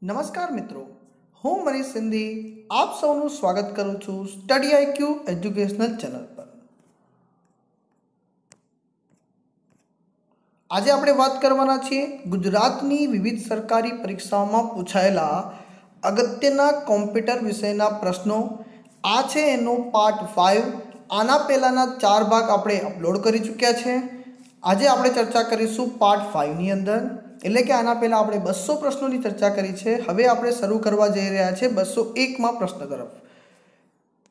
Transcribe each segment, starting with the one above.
નમસ્કાર મિત્રો, હું મનીષ સિંધી આપ સૌનું સ્વાગત કરું છું સ્ટડી આઈક્યુ એજ્યુકેશનલ ચેનલ પર। આજે આપણે વાત કરવાના છીએ ગુજરાતની વિવિધ સરકારી પરીક્ષાઓમાં પૂછાયેલા અગત્યના કોમ્પ્યુટર વિષયના પ્રશ્નો। આ છે એનો પાર્ટ 5। આના પહેલાંના 4 ભાગ આપણે અપલોડ કરી ચૂક્યા છે। આજે આપણે ચર્ચા કરીશું પાર્ટ 5ની અંદર, એટલે કે આના પહેલાં આપણે 200 પ્રશ્નોની ચર્ચા કરી છે। હવે આપણે શરૂ કરવા જઈ રહ્યા છે 201માં પ્રશ્ન તરફ।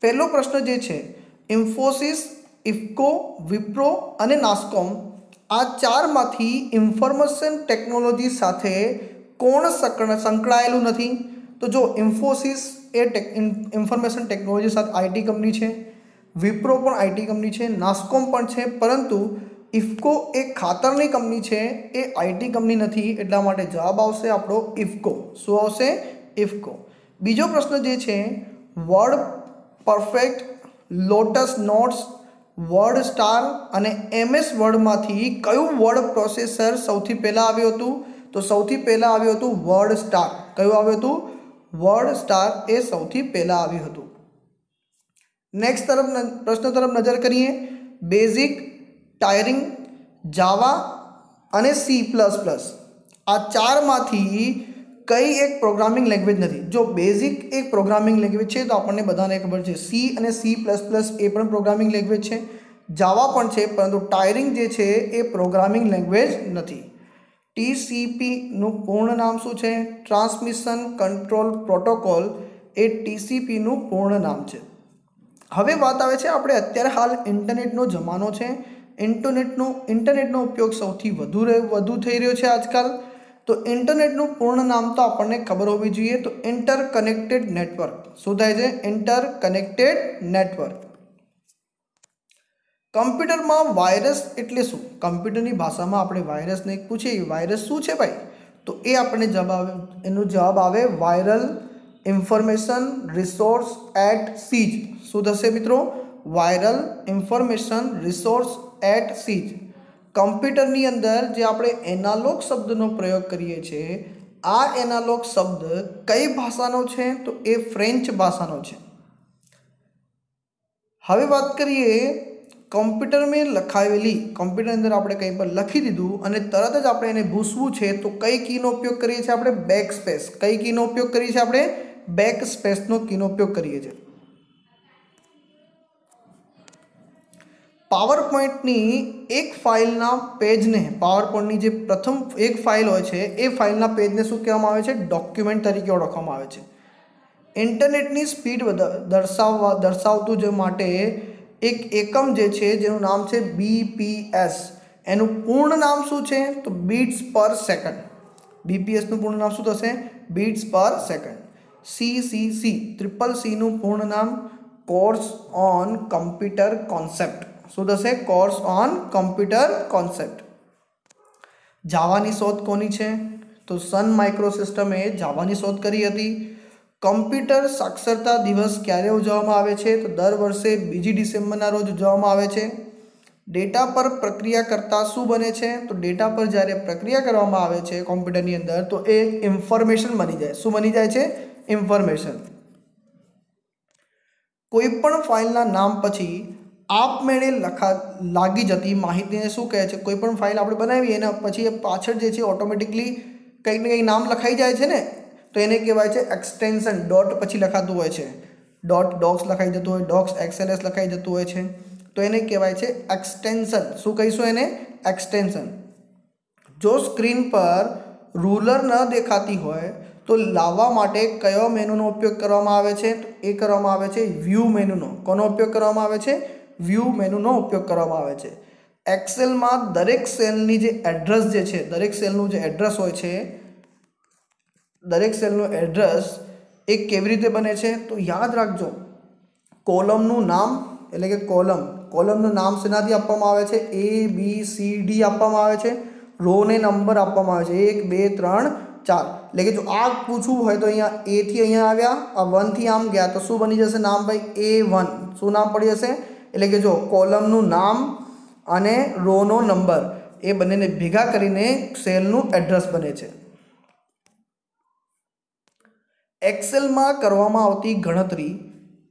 પહેલો પ્રશ્ન જે છે, ઇન્ફોસિસ, ઇફકો, વિપ્રો અને નાસ્કોમ આ ચારમાંથી ઇન્ફોર્મેશન ટેકનોલોજી સાથે કોણ સંકળાયેલું નથી? તો જો ઇન્ફોસિસ એ ઇન્ફોર્મેશન ટેકનોલોજી સાથે આઈટી કંપની છે, વિપ્રો પણ આઈટી કંપની છે, નાસ્કોમ પણ છે, પરંતુ ઇફકો એ ખાતરની કંપની છે, એ આઈટી કંપની નથી। એટલા માટે જવાબ આવશે આપણો ઇફકો। શું આવશે? ઇફકો। બીજો પ્રશ્ન જે છે, word perfect, lotus notes, word star અને એમએસ વર્ડમાંથી કયું વર્ડ પ્રોસેસર સૌથી પહેલાં આવ્યું હતું? તો સૌથી પહેલાં આવ્યું હતું વર્ડ સ્ટાર। કયું આવ્યું હતું? વર્ડ સ્ટાર એ સૌથી પહેલાં આવ્યું હતું। નેક્સ્ટ પ્રશ્ન તરફ નજર કરીએ। બેઝિક, ટાયરિંગ, જાવા અને C++ આ ચારમાંથી કઈ એક પ્રોગ્રામિંગ લેંગ્વેજ નથી? જો બેઝિક એક પ્રોગ્રામિંગ લેંગ્વેજ છે તો આપણને બધાને ખબર છે, C અને C++ એ પણ પ્રોગ્રામિંગ લેંગ્વેજ છે, જાવા પણ છે, પરંતુ ટાયરિંગ જે છે એ પ્રોગ્રામિંગ લેંગ્વેજ નથી। TCPનું પૂર્ણ નામ શું છે? ટ્રાન્સમિશન કંટ્રોલ પ્રોટોકોલ એ TCPનું પૂર્ણ નામ છે। હવે વાત આવે છે, આપણે અત્યારે હાલ ઇન્ટરનેટનો જમાનો છે, ઇન્ટરનેટનો ઉપયોગ સૌથી વધુ થઈ રહ્યો છે આજકાલ। તો ઇન્ટરનેટનું પૂર્ણ નામ તો આપણને ખબર હોવી જોઈએ, તો ઇન્ટરકનેક્ટેડ નેટવર્ક। શું થાય છે? Interconnected network. કમ્પ્યુટરમાં વાયરસ એટલે શું? કમ્પ્યુટરની ભાષામાં આપણે વાયરસને પૂછીએ, વાયરસ શું છે ભાઈ? તો એ આપણને એનો જવાબ આવે viral information resource at seize. શું થશે મિત્રો? Viral information resource at seize. કમ્પ્યુટરની અંદર જે આપણે એનાલોગ શબ્દનો પ્રયોગ કરીએ છીએ, આ એનાલોગ શબ્દ કઈ ભાષાનો છે? તો એ ફ્રેન્ચ ભાષાનો છે। હવે વાત કરીએ કમ્પ્યુટરની અંદર આપણે કંઈ પણ લખી દીધું અને તરત જ આપણે એને ભૂસવું છે, તો કઈ કીનો ઉપયોગ કરીએ છીએ આપણે? Back space. કઈ કીનો ઉપયોગ કરીએ છીએ આપણે? બેક સ્પેસનો કીનો ઉપયોગ કરીએ છીએ। પાવર પોઈન્ટની એક ફાઇલના પેજને, પાવરપોઈન્ટની જે પ્રથમ એક ફાઇલ હોય છે એ ફાઇલના પેજને શું કહેવામાં આવે છે? ડોક્યુમેન્ટ તરીકે ઓળખવામાં આવે છે। ઇન્ટરનેટની સ્પીડ દર્શાવતું જે માટે એક એકમ જે છે જેનું નામ છે BPS, એનું પૂર્ણ નામ શું છે? તો બીટ્સ પર સેકન્ડ। BPSનું પૂર્ણ નામ શું થશે? બીટ્સ પર સેકન્ડ। CCCનું પૂર્ણ નામ કોર્સ ઓન કમ્પ્યુટર કોન્સેપ્ટ। શું થશે? Course on computer concept. જાવાની શોધ કોની છે? તો સન માઇક્રોસિસ્ટમે જાવાની શોધ કરી હતી। કમ્પ્યુટર સાક્ષરતા દિવસ ક્યારે ઉજવવામાં આવે છે? તો દર વર્ષે 2 ડિસેમ્બરના રોજ ઉજવવામાં આવે છે। ડેટા પર પ્રક્રિયા કરતાં શું બને છે? તો ડેટા પર જ્યારે પ્રક્રિયા કરવામાં આવે છે કોમ્પ્યુટરની અંદર, તો એ ઇન્ફોર્મેશન બની જાય। શું બની જાય છે? ઇન્ફોર્મેશન। કોઈ પણ ફાઇલના નામ પછી આપમેળે લાગી જતી માહિતીને શું કહે છે? કોઈ પણ ફાઇલ આપણે બનાવીએ એના પછી એ પાછળ જે છે ઓટોમેટિકલી કંઈક ને કંઈક નામ લખાઈ જાય છે ને, તો એને કહેવાય છે એક્સટેન્શન। ડોટ પછી લખાતું હોય છે, ડોટ ડોક્સ લખાઈ જતું હોય, ડોક્સ XLS લખાઈ જતું હોય છે, તો એને કહેવાય છે એક્સટેન્શન। શું કહીશું એને? એક્સટેન્શન। જો સ્ક્રીન પર રૂલર ન દેખાતી હોય તો લાવવા માટે કયો મેનુનો ઉપયોગ કરવામાં આવે છે? તો એ કરવામાં આવે છે વ્યૂ મેનુનો। કોનો ઉપયોગ કરવામાં આવે છે? વ્યૂ મેનુનો ઉપયોગ કરવામાં આવે છે। એક્સેલમાં દરેક સેલની જે એડ્રેસ જે છે, દરેક સેલનું જે એડ્રેસ હોય છે, દરેક સેલનું એડ્રેસ એ કેવી રીતે બને છે? તો યાદ રાખજો, કોલમનું નામ એટલે કે કોલમનું નામ શેનાથી આપવામાં આવે છે? ABCD આપવામાં આવે છે। રોને નંબર આપવામાં આવે છે 1 2 3 4। એટલે કે જો આ પૂછવું હોય તો અહીંયા A થી અહીંયા આવ્યા, આ 1 થી આમ ગયા, તો શું બની જશે નામ ભાઈ? A1। શું નામ પડી જશે? એટલે કે જો કોલમનું નામ અને રોનો નંબર એ બંનેને ભેગા કરીને સેલનું એડ્રેસ બને છે। એક્સેલમાં કરવામાં આવતી ગણતરી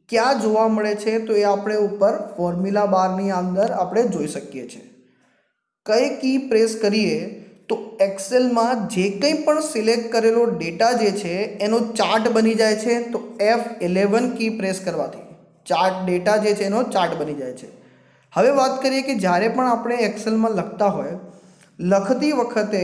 ક્યાં જોવા મળે છે તો એ આપણે ઉપર ફોર્મ્યુલા બારની અંદર આપણે જોઈ શકીએ છીએ. કઈ કી પ્રેસ કરીએ તો એક્સેલમાં જે કંઈ પણ સિલેક્ટ કરેલો ડેટા જે છે એનો ચાર્ટ બની જાય છે. તો F11 કી પ્રેસ કરવાથી ચાર્ટ ડેટા જે છે એનો ચાર્ટ બની જાય છે. હવે વાત કરીએ કે જ્યારે પણ આપણે એક્સેલમાં લખતા હોય, લખતી વખતે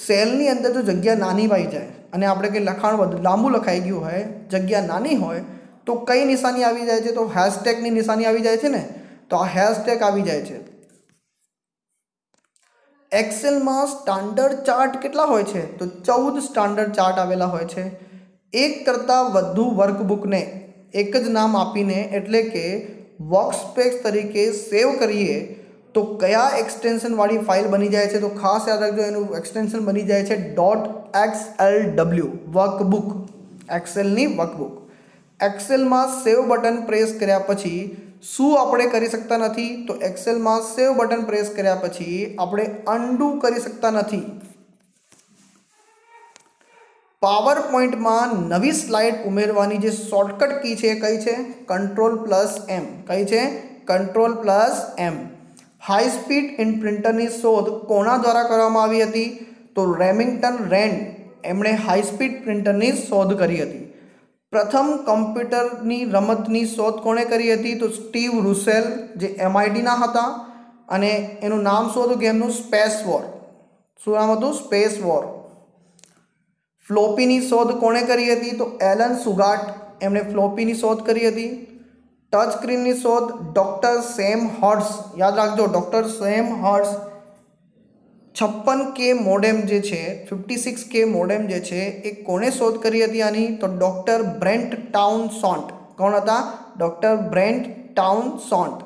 સેલની અંદર જો જગ્યા નાની આવી જાય અને આપણે કંઈ લખાણ વધુ લાંબુ લખાઈ ગયું હોય, જગ્યા નાની હોય તો કઈ નિશાની આવી જાય છે? તો હેશટેગની નિશાની આવી જાય છે ને. તો આ હેશટેગ આવી જાય છે. એક્સેલમાં સ્ટાન્ડર્ડ ચાર્ટ કેટલા હોય છે? તો 14 સ્ટાન્ડર્ડ ચાર્ટ આવેલા હોય છે. એક કરતાં વધુ વર્કબુકને એક જ નામ આપીને એટલે કે વર્કસ્પેસ તરીકે સેવ કરીએ તો કયા એક્સટેન્શનવાળી ફાઇલ બની જાય છે? તો ખાસ યાદ રાખજો, એનું એક્સટેન્શન બની જાય છે .xlw વર્કબુક, એક્સેલની વર્કબુક. એક્સેલમાં સેવ બટન પ્રેસ કર્યા પછી શું આપણે કરી શકતા નથી? તો એક્સેલમાં સેવ બટન પ્રેસ કર્યા પછી આપણે અનડુ કરી શકતા નથી. પાવર પોઈન્ટમાં નવી સ્લાઇડ ઉમેરવાની જે શોર્ટકટ કી છે કઈ છે? Ctrl+M. કઈ છે? Ctrl+M. હાઈ સ્પીડ ઇન પ્રિન્ટરની શોધ કોના દ્વારા કરવામાં આવી હતી? તો રેમિંગ્ટન રેન્ડ, એમણે હાઈ સ્પીડ પ્રિન્ટરની શોધ કરી હતી. પ્રથમ કમ્પ્યુટરની રમતની શોધ કોણે કરી હતી? તો સ્ટીવ રૂસેલ, જે MITના હતા, અને એનું નામ શું હતું ગેમનું? Space war. શું નામ હતું? Space war. ફ્લોપીની શોધ કોણે કરી હતી? તો એલન સુગાટ, એમણે ફ્લોપીની શોધ કરી હતી. ટચ સ્ક્રીનની શોધ ડૉક્ટર સેમ હર્ટ્સ, યાદ રાખજો doctor same hertz. 56K modem જે છે, 56K મોડેમ જે છે એ કોણે શોધ કરી હતી આની? તો ડૉક્ટર બ્રેન્ટ ટાઉનસોન્ટ. કોણ હતા? Doctor Brent Townsend.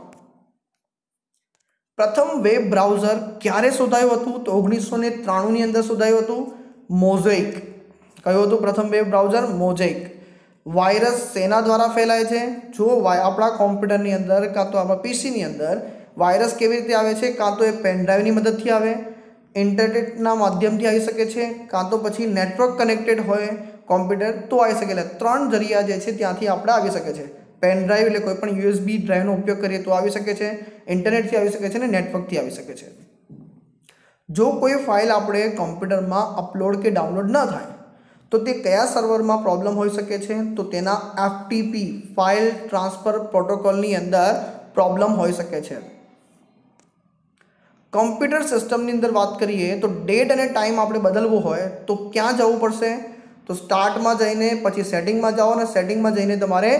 પ્રથમ વેબ બ્રાઉઝર ક્યારે શોધાયું હતું? તો 1993ની અંદર શોધાયું હતું. મોઝેઇક. કયું હતું પ્રથમ વેબ બ્રાઉઝર? મોઝેઇક. વાયરસ શેના દ્વારા ફેલાય છે? જો આપણા કોમ્પ્યુટરની અંદર કાં તો આપણા પીસીની અંદર વાયરસ કેવી રીતે આવે છે? કાં તો એ પેનડ્રાઈવની મદદથી આવે, ઇન્ટરનેટના માધ્યમથી આવી શકે છે, કાં તો પછી નેટવર્ક કનેક્ટેડ હોય કોમ્પ્યુટર તો આવી શકે. એટલે 3 જરિયા જે છે ત્યાંથી આપણે આવી શકે છે. પેનડ્રાઈવ એટલે કોઈ પણ USB ડ્રાઈવનો ઉપયોગ કરીએ તો આવી શકે છે, ઇન્ટરનેટથી આવી શકે છે અને નેટવર્કથી આવી શકે છે. જો કોઈ ફાઇલ આપણે કોમ્પ્યુટરમાં અપલોડ કે ડાઉનલોડ ન થાય તો તે કયા સર્વરમાં પ્રોબ્લેમ હોઈ શકે છે? તો તેના FTP ફાઇલ ટ્રાન્સફર પ્રોટોકોલની અંદર પ્રોબ્લેમ હોઈ શકે છે. કમ્પ્યુટર સિસ્ટમની અંદર વાત કરીએ તો ડેટ અને ટાઈમ આપણે બદલવું હોય તો ક્યાં જવું પડશે? તો સ્ટાર્ટમાં જઈને પછી સેટિંગમાં જાઓ અને સેટિંગમાં જઈને તમારે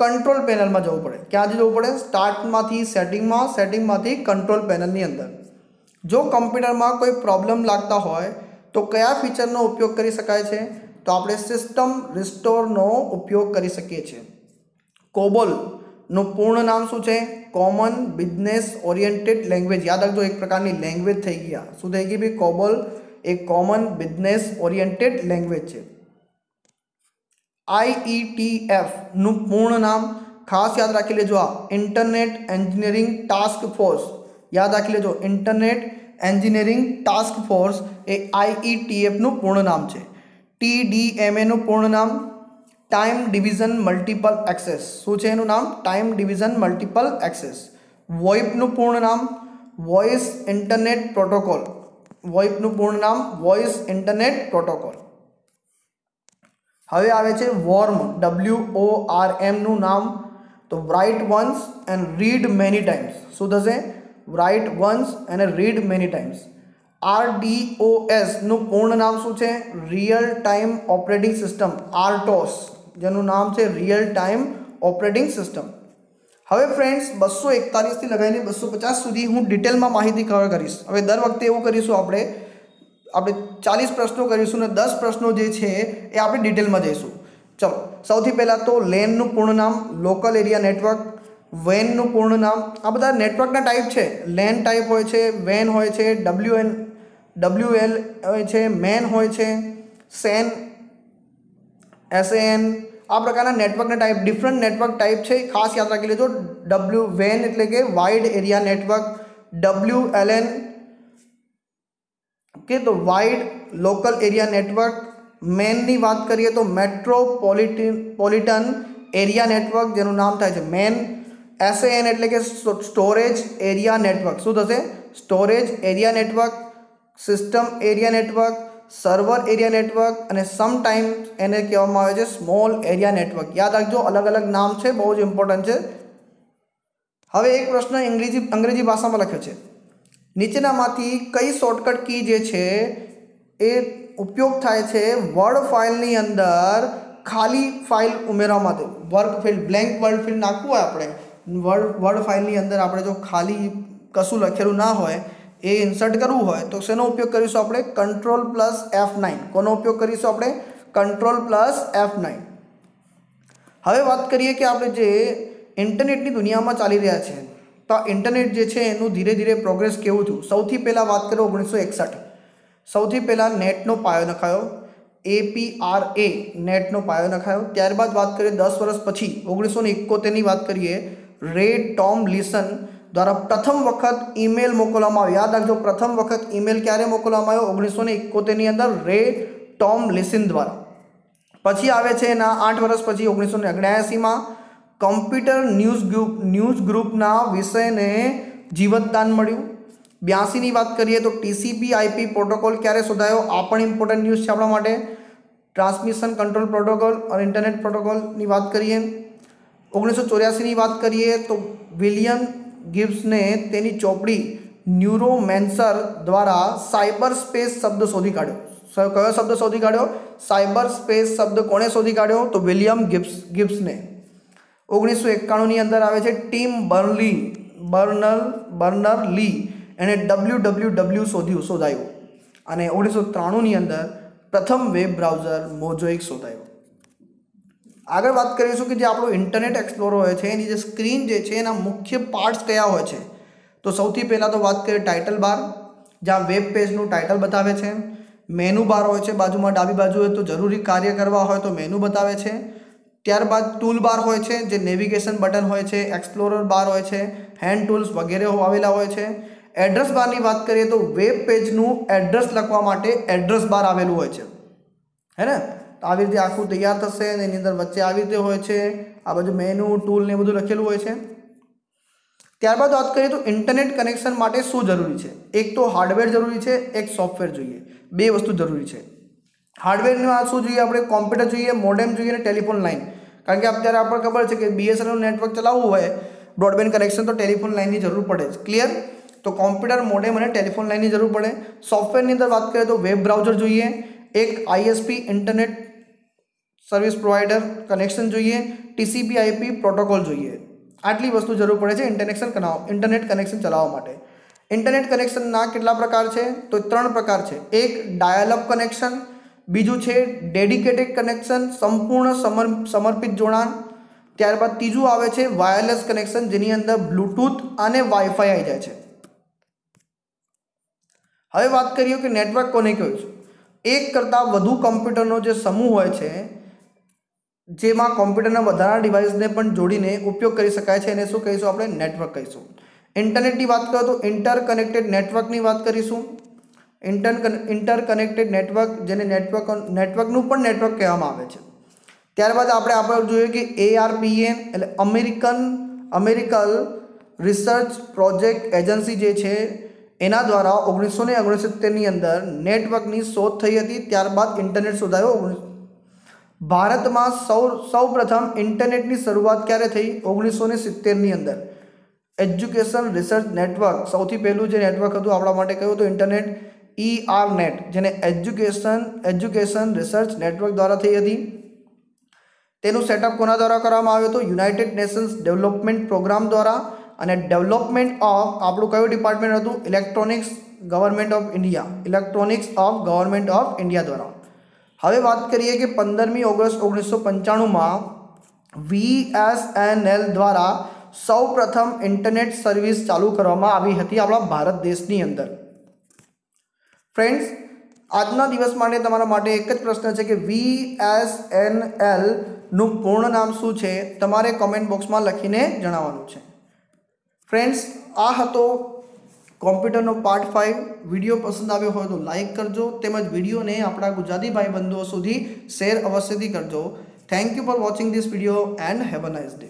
કંટ્રોલ પેનલમાં જવું પડે. ક્યાં જવું પડે? સ્ટાર્ટમાંથી સેટિંગમાં, સેટિંગમાંથી કંટ્રોલ પેનલની અંદર. જો કમ્પ્યુટરમાં કોઈ પ્રોબ્લેમ લાગતા હોય તો કયા ફીચરનો ઉપયોગ કરી શકાય છે? તો આપણે સિસ્ટમ રિસ્ટોરનો ઉપયોગ કરી શકીએ છીએ. કોબોલનું પૂર્ણ નામ શું છે? Common business oriented language. યાદ રાખજો, એક પ્રકારની લેંગ્વેજ થઈ ગયા. શું થઈ ગઈ ભાઈ? કોબોલ એક કોમન બિઝનેસ ઓરિએન્ટેડ લેંગ્વેજ છે. IETF નું પૂર્ણ નામ ખાસ યાદ રાખી લેજો. આ ઇન્ટરનેટ એન્જિનિયરિંગ ટાસ્ક ફોર્સ. યાદ રાખી લેજો, ઇન્ટરનેટ એન્જિનિયરિંગ ટાસ્ક ફોર્સ એ IETF નું પૂર્ણ નામ છે. TDMA નું પૂર્ણ નામ ટાઈમ ડિવિઝન મલ્ટિપલ એક્સેસ. શું છે એનું નામ? Time division multiple access. વોઇપનું પૂર્ણ નામ વોઇસ ઇન્ટરનેટ પ્રોટોકોલ. વોઇપનું પૂર્ણ નામ વોઇસ ઇન્ટરનેટ પ્રોટોકોલ. હવે આવે છે વોર્મ, WORM નું નામ. તો write once and read many times. શું થશે? રાઇટ વન્સ અને રીડ મેની ટાઈમ્સ. RDOS નું પૂર્ણ નામ શું છે? Real time operating system, RTOS, જેનું નામ છે રિયલ ટાઈમ ઓપરેટિંગ સિસ્ટમ. હવે ફ્રેન્ડ્સ 241થી લગાવીને 250 સુધી હું ડિટેલમાં માહિતી કવર કરીશ. હવે દર વખતે એવું કરીશું, આપણે 40 પ્રશ્નો કરીશું અને 10 પ્રશ્નો જે છે એ આપણે ડિટેલમાં જઈશું. ચલો, સૌથી પહેલાં તો લેનનું પૂર્ણ નામ લોકલ એરિયા નેટવર્ક. વેનનું પૂર્ણ નામ, આ બધા નેટવર્કના ટાઈપ છે. લેન ટાઈપ હોય છે, વેન હોય છે, WL હોય છે, મેન હોય છે, SAN, આ પ્રકારના નેટવર્કના ટાઈપ, ડિફરન્ટ નેટવર્ક ટાઈપ છે. ખાસ યાદ રાખી લેજો. વેન એટલે કે wide area network. WLAN, okay, તો વાઇડ લોકલ એરિયા નેટવર્ક. મેનની વાત કરીએ તો મેટ્રોપોલિટન એરિયા નેટવર્ક, જેનું નામ થાય છે મેન. SAN એટલે કે સ્ટોરેજ એરિયા નેટવર્ક. શું થશે? Storage area network, system area network, server area network અને સમટાઈમ્સ એને કહેવામાં આવે છે સ્મોલ એરિયા નેટવર્ક. યાદ રાખજો, અલગ અલગ નામ છે, બહુ જ ઇમ્પોર્ટન્ટ છે. હવે એક પ્રશ્ન અંગ્રેજી ભાષામાં લખ્યો છે. નીચેનામાંથી કઈ શોર્ટકટ કી જે છે એ ઉપયોગ થાય છે વર્ડ ફાઇલની અંદર ખાલી ફાઇલ ઉમેરવા માટે? Word field, blank word field નાખવું હોય આપણે વર્ડ ફાઇલની અંદર, આપણે જો ખાલી કશું લખેલું ના હોય એ ઇન્સર્ટ કરવું હોય તો શેનો ઉપયોગ કરીશું આપણે? Ctrl+F9. કોનો ઉપયોગ કરીશું આપણે? Ctrl+F9. હવે વાત કરીએ કે આપણે જે ઇન્ટરનેટની દુનિયામાં ચાલી રહ્યા છે, તો આ ઇન્ટરનેટ જે છે એનું ધીરે ધીરે પ્રોગ્રેસ કેવું થયું? સૌથી પહેલાં વાત કરીએ 1961. સૌથી પહેલાં નેટનો પાયો નખાયો, APRA નેટનો પાયો નખાયો. ત્યારબાદ વાત કરીએ 10 વર્ષ પછી 1971ની વાત કરીએ, રે ટોમલિન્સન દ્વારા પ્રથમ વખત ઈમેલ મોકલવામાં આવ્યો. યાદ રાખજો, પ્રથમ વખત ઈમેલ ક્યારે મોકલવામાં આવ્યો? 1971ની અંદર રે ટોમલિન્સન દ્વારા. પછી આવે છે એના 8 વર્ષ પછી 1979માં કમ્પ્યુટર ન્યૂઝ ગ્રુપના વિષયને જીવતદાન મળ્યું. 82ની વાત કરીએ તો TCP/IP પ્રોટોકોલ ક્યારે શોધાયો? આ પણ ઇમ્પોર્ટન્ટ ન્યૂઝ છે આપણા માટે. ટ્રાન્સમિશન કંટ્રોલ પ્રોટોકોલ અને ઇન્ટરનેટ પ્રોટોકોલની વાત કરીએ. 1984ની વાત કરીએ તો વિલિયમ ગિબ્સને તેની ચોપડી ન્યુરોમેન્સર દ્વારા સાયબર સ્પેસ શબ્દ શોધી કાઢ્યો. કયો શબ્દ શોધી કાઢ્યો? સાયબર સ્પેસ શબ્દ કોણે શોધી કાઢ્યો? તો વિલિયમ ગિબ્સને. 1991ની અંદર આવે છે ટીમ બર્નર-લી, એણે www શોધાયું. અને 1993ની અંદર પ્રથમ વેબ બ્રાઉઝર મોઝોઇક શોધાયું. આગળ વાત કરીશું કે જે આપણું ઇન્ટરનેટ એક્સપ્લોરર હોય છે એની જે સ્ક્રીન જે છે એના મુખ્ય પાર્ટ્સ કયા હોય છે? તો સૌથી પહેલાં તો વાત કરીએ ટાઇટલ બાર, જ્યાં વેબ પેજનું ટાઇટલ બતાવે છે. મેનુ બાર હોય છે બાજુમાં, ડાબી બાજુએ તો જરૂરી કાર્ય કરવા હોય તો મેનુ બતાવે છે. ત્યારબાદ ટૂલ બાર હોય છે, જે નેવિગેશન બટન હોય છે. એક્સપ્લોરર બાર હોય છે, હેન્ડ ટૂલ્સ વગેરે આવેલા હોય છે. એડ્રેસ બારની વાત કરીએ તો વેબ પેજનું એડ્રેસ લખવા માટે એડ્રેસ બાર આવેલું હોય છે, હે ને? તો આવી રીતે આખું તૈયાર થશે અને એની અંદર વચ્ચે આવી રીતે હોય છે, આ બાજુ મેનુ, ટૂલ ને બધું લખેલું હોય છે. ત્યારબાદ વાત કરીએ તો ઇન્ટરનેટ કનેક્શન માટે શું જરૂરી છે? એક તો હાર્ડવેર જરૂરી છે, એક સોફ્ટવેર જોઈએ. બે વસ્તુ જરૂરી છે. હાર્ડવેરમાં શું જોઈએ? આપણે કોમ્પ્યુટર જોઈએ, મોડેમ જોઈએ અને ટેલિફોન લાઇન. કારણ કે અત્યારે આપણને ખબર છે કે BSNL નેટવર્ક ચલાવવું હોય, બ્રોડબેન્ડ કનેક્શન, તો ટેલિફોન લાઇનની જરૂર પડે છે. ક્લિયર? તો કોમ્પ્યુટર, મોડેમ અને ટેલિફોન લાઇનની જરૂર પડે. સોફ્ટવેરની અંદર વાત કરીએ તો વેબ બ્રાઉઝર જોઈએ, એક ISP internet service provider connection જોઈએ, TCP/IP પ્રોટોકોલ જોઈએ. આટલી વસ્તુ જરૂર પડે છે ઇન્ટરનેટ કનેક્શન ચલાવવા માટે. ઇન્ટરનેટ કનેક્શનના કેટલા પ્રકાર છે? તો 3 પ્રકાર છે. એક ડાયલ અપ કનેક્શન, બીજું છે ડેડિકેટેડ કનેક્શન, સંપૂર્ણ સમર્પિત જોડાણ. ત્યારબાદ ત્રીજું આવે છે વાયરલેસ કનેક્શન, જેની અંદર બ્લૂટૂથ અને વાઈફાઈ આવી જાય છે. હવે વાત કરીએ કે નેટવર્ક કોને કહીશું? એક કરતાં વધુ કમ્પ્યુટરનો જે સમૂહ હોય છે, જેમાં કોમ્પ્યુટરના વધારાના ડિવાઇસને પણ જોડીને ઉપયોગ કરી શકાય છે, એને શું કહીશું? આપણે નેટવર્ક કહીશું. ઇન્ટરનેટની વાત કરીએ તો ઇન્ટરકનેક્ટેડ નેટવર્કની વાત કરીશું. ઇન્ટરકનેક્ટેડ નેટવર્ક, જેને નેટવર્કનું પણ નેટવર્ક કહેવામાં આવે છે. ત્યારબાદ આપણે જોઈએ કે ARPA એટલે અમેરિકન રિસર્ચ પ્રોજેક્ટ એજન્સી જે છે એના દ્વારા 1969ની અંદર નેટવર્કની શોધ થઈ હતી. ત્યારબાદ ઇન્ટરનેટ શોધાયો. ભારતમાં સૌ પ્રથમ ઇન્ટરનેટની શરૂઆત ક્યારે થઈ? 1970ની અંદર. એજ્યુકેશન રિસર્ચ નેટવર્ક, સૌથી પહેલું જે નેટવર્ક હતું આપણા માટે કયું હતું? ઇન્ટરનેટ, ERNET, જેને એજ્યુકેશન રિસર્ચ નેટવર્ક દ્વારા થઈ હતી. તેનું સેટઅપ કોના દ્વારા કરવામાં આવ્યું હતું? યુનાઇટેડ નેશન્સ ડેવલપમેન્ટ પ્રોગ્રામ દ્વારા. અને ડેવલપમેન્ટ ઓફ આપણું કયું ડિપાર્ટમેન્ટ હતું? ઇલેક્ટ્રોનિક્સ ગવર્મેન્ટ ઓફ ઇન્ડિયા દ્વારા. હવે વાત કરીએ કે 15મી ઓગસ્ટ 1995માં VSNL દ્વારા સૌ પ્રથમ ઇન્ટરનેટ સર્વિસ ચાલુ કરવામાં આવી હતી આપણા ભારત દેશની અંદર. ફ્રેન્ડ્સ, આજના દિવસ માટે તમારા માટે એક જ પ્રશ્ન છે કે VSNL નું પૂર્ણ નામ શું છે? તમારે કોમેન્ટ બોક્સમાં લખીને જણાવવાનું છે. ફ્રેન્ડ્સ, આ હતો કોમ્પ્યુટરનો પાર્ટ 5 વિડીયો પસંદ આવ્યો હોય તો લાઇક કરજો, તેમજ વિડીયોને આપણા ગુજરાતી ભાઈ બંધુઓ સુધી શેર અવશ્યથી કરજો. Thank you for watching this video and have a nice day.